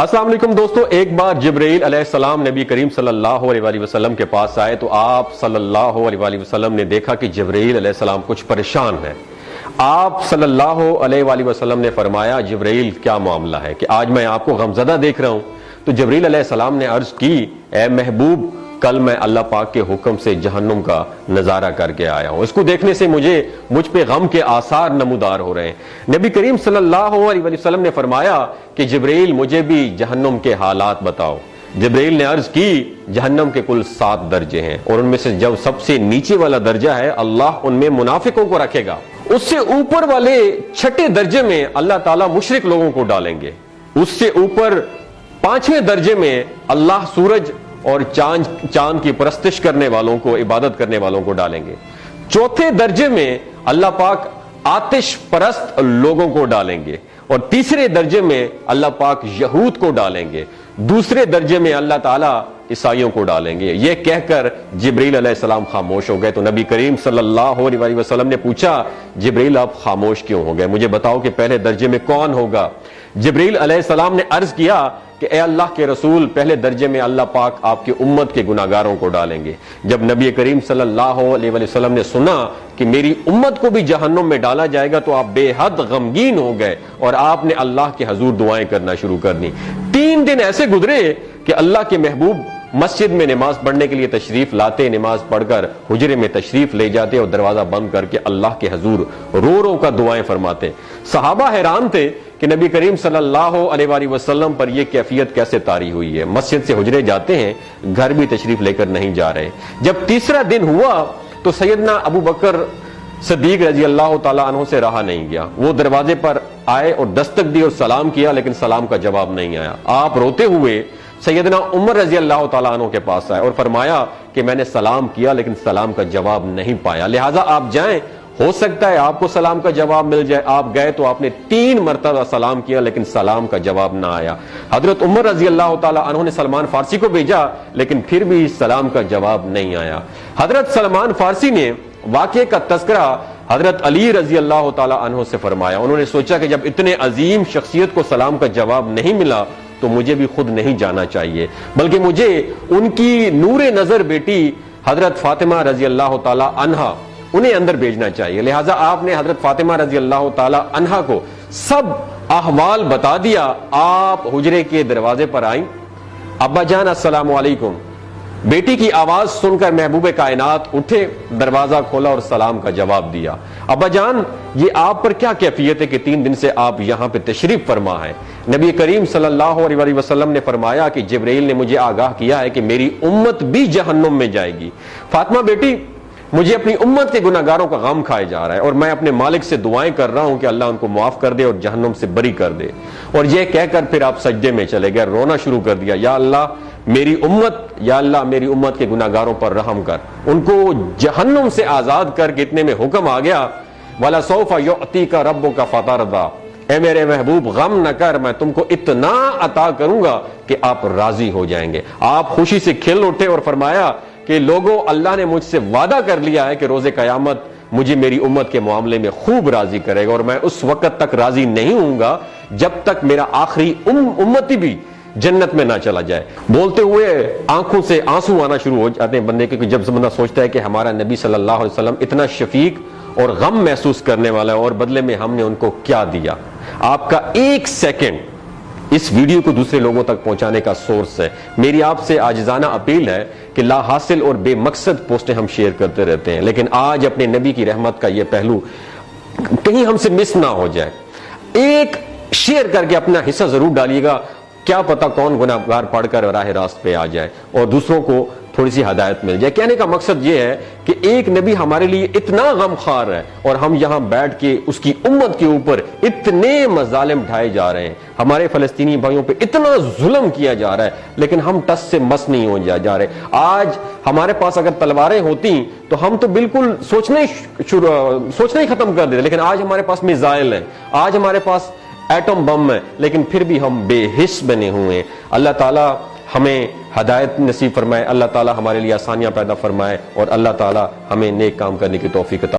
السلام علیکم دوستو، ایک بار جبرائیل علیہ السلام نبی کریم صلی اللہ علیہ وآلہ وسلم کے پاس آئے تو آپ صلی اللہ علیہ وآلہ وسلم نے دیکھا کہ جبرائیل علیہ السلام کچھ پریشان ہے۔ آپ صلی اللہ علیہ وآلہ وسلم نے فرمایا، جبرائیل کیا معاملہ ہے کہ آج میں آپ کو غمزدہ دیکھ رہا ہوں؟ تو جبرائیل علیہ السلام نے عرض کی، اے محبوب، کل میں اللہ پاک کے حکم سے جہنم کا نظارہ کر کے آیا ہوں، اس کو دیکھنے سے مجھ پہ غم کے آثار نمودار ہو رہے ہیں۔ نبی کریم صلی اللہ علیہ وسلم نے فرمایا کہ جبرائیل مجھے بھی جہنم کے حالات بتاؤ۔ جبرائیل نے عرض کی، جہنم کے کل 7 درجے ہیں اور ان میں سے جو سب سے نیچے والا درجہ ہے، اللہ ان میں منافقوں کو رکھے گا۔ اس سے اوپر والے 6 درجے میں اللہ تعالیٰ مشرک لوگوں کو ڈالیں گے۔ اس سے اوپر 5ویں درجے میں اللہ سورج اور چاند کی پرستش کرنے والوں کو، عبادت کرنے والوں کو ڈالیں گے۔ 4تھے درجے میں اللہ پاک آتش پرست لوگوں کو ڈالیں گے، اور 3رے درجے میں اللہ پاک یہود کو ڈالیں گے۔ 2 درجے میں اللہ تعالیٰ عیسائیوں کو ڈالیں گے۔ یہ کہہ کر جبرائیل علیہ السلام خاموش ہو گئے تو نبی کریم صلی اللہ علیہ وسلم نے پوچھا، جبرائیل آپ خاموش کیوں ہو گئے؟ مجھے بتاؤ کہ پہلے درجے میں کون ہوگا؟ جبرائیل علیہ السلام نے عرض کیا کہ اے اللہ کے رسول، پہلے درجے میں اللہ پاک آپ کی امت کے گناہگاروں کو ڈالیں گے۔ جب نبی کریم صلی اللہ علیہ وسلم نے سنا کہ میری امت کو بھی جہنم میں ڈالا جائے گا تو آپ بے حد غمگین ہو گئے اور آپ نے اللہ کے حضور دعائیں کرنا شروع کر دی۔ 3 دن ایسے گزرے کہ اللہ کے محبوب مسجد میں نماز پڑھنے کے لیے تشریف لاتے، نماز پڑھ کر حجرے میں تشریف لے جاتے اور دروازہ بند کر کے اللہ کے حضور رو رو کر دعائیں فرماتے۔ صحابہ حیران تھے کہ نبی کریم صلی اللہ علیہ وآلہ وسلم پر یہ کیفیت کیسے طاری ہوئی ہے، مسجد سے حجرے جاتے ہیں، گھر بھی تشریف لے کر نہیں جا رہے۔ جب 3را دن ہوا تو سیدنا ابو بکر صدیق رضی اللہ تعالیٰ عنہ سے رہا نہیں گیا۔ وہ دروازے پر آئے اور دستک دی اور سلام کیا، لیکن سلام کا جواب نہیں آیا۔ آپ روتے ہوئے سیدنا عمر رضی اللہ تعالیٰ عنہ کے پاس آئے اور فرمایا کہ میں نے سلام کیا لیکن سلام کا جواب نہیں پایا، لہٰذا آپ جائیں، ہو سکتا ہے آپ کو سلام کا جواب مل جائے۔ آپ گئے تو آپ نے 3 مرتبہ سلام کیا لیکن سلام کا جواب نہ آیا۔ حضرت عمر رضی اللہ تعالیٰ عنہ نے سلمان فارسی کو بھیجا لیکن پھر بھی سلام کا جواب نہیں آیا۔ حضرت سلمان فارسی نے واقعے کا تذکرہ حضرت علی رضی اللہ تعالیٰ عنہ سے فرمایا۔ انہوں نے سوچا کہ جب اتنے عظیم شخصیت کو سلام کا جواب نہیں ملا تو مجھے بھی خود نہیں جانا چاہیے، بلکہ مجھے ان کی نور نظر بیٹی حضرت فاطمہ رضی اللہ تعالی عنہا انہیں اندر بھیجنا چاہیے۔ لہٰذا آپ نے حضرت فاطمہ رضی اللہ تعالی عنہا کو سب احوال بتا دیا۔ آپ حجرے کے دروازے پر آئیں، ابا جان السلام علیکم۔ بیٹی کی آواز سن کر محبوب کائنات اٹھے، دروازہ کھولا اور سلام کا جواب دیا۔ ابا جان، یہ آپ پر کیا کیفیت ہے کہ 3 دن سے آپ یہاں پہ تشریف فرما ہے؟ نبی کریم صلی اللہ علیہ وسلم نے فرمایا کہ جبرائیل نے مجھے آگاہ کیا ہے کہ میری امت بھی جہنم میں جائے گی۔ فاطمہ بیٹی، مجھے اپنی امت کے گناہگاروں کا غم کھائے جا رہا ہے اور میں اپنے مالک سے دعائیں کر رہا ہوں کہ اللہ ان کو معاف کر دے اور جہنم سے بری کر دے۔ اور یہ کہہ کر پھر آپ سجدے میں چلے گئے، رونا شروع کر دیا، یا اللہ میری امت کے گناہگاروں پر رحم کر، ان کو جہنم سے آزاد کر کے۔ اتنے میں حکم آ گیا، وَلَسَوْفَ يُعْطِيكَ رَبُّكَ فَتَرْضَىٰ، اے میرے محبوب غم نہ کر، میں تم کو اتنا عطا کروں گا کہ آپ راضی ہو جائیں گے۔ آپ خوشی سے کھل اٹھے اور فرمایا کہ لوگوں، اللہ نے مجھ سے وعدہ کر لیا ہے کہ روز قیامت مجھے میری امت کے معاملے میں خوب راضی کرے گا، اور میں اس وقت تک راضی نہیں ہوں گا جب تک میرا آخری امتی بھی جنت میں نہ چلا جائے۔ بولتے ہوئے آنکھوں سے آنسو آنا شروع ہو جاتے ہیں بندے کے، جب بندہ سوچتا ہے کہ ہمارا نبی صلی اللہ علیہ وسلم اتنا شفیق اور غم محسوس کرنے والا ہے اور بدلے میں ہم نے ان کو کیا دیا۔ آپ کا 1 سیکنڈ اس ویڈیو کو دوسرے لوگوں تک پہنچانے کا سورس ہے۔ میری آپ سے عاجزانہ اپیل ہے کہ لا حاصل اور بے مقصد پوسٹیں ہم شیئر کرتے رہتے ہیں، لیکن آج اپنے نبی کی رحمت کا یہ پہلو کہیں ہم سے مس نہ ہو جائے۔ ایک شیئر کر کے اپنا حصہ ضرور ڈالیے گا، کیا پتہ کون گناہگار پڑھ کر راہ راست پہ آ جائے اور دوسروں کو تھوڑی سی ہدایت مل جائے۔ کہنے کا مقصد یہ ہے کہ ایک نبی ہمارے لیے اتنا غم خوار ہے اور ہم یہاں بیٹھ کے اس کی امت کے اوپر اتنے مظالم ڈھائے جا رہے ہیں، ہمارے فلسطینی بھائیوں پہ اتنا ظلم کیا جا رہا ہے، لیکن ہم ٹس سے مس نہیں ہو جا رہے۔ آج ہمارے پاس اگر تلواریں ہوتی تو ہم تو بالکل سوچنا ہی ختم کر دیتے، لیکن آج ہمارے پاس میزائل ہیں، آج ہمارے پاس ایٹم بم ہے، لیکن پھر بھی ہم بے حس بنے ہوئے ہیں۔ اللہ تعالیٰ ہمیں ہدایت نصیب فرمائے، اللہ تعالیٰ ہمارے لیے آسانیاں پیدا فرمائے اور اللہ تعالیٰ ہمیں نیک کام کرنے کی توفیق عطا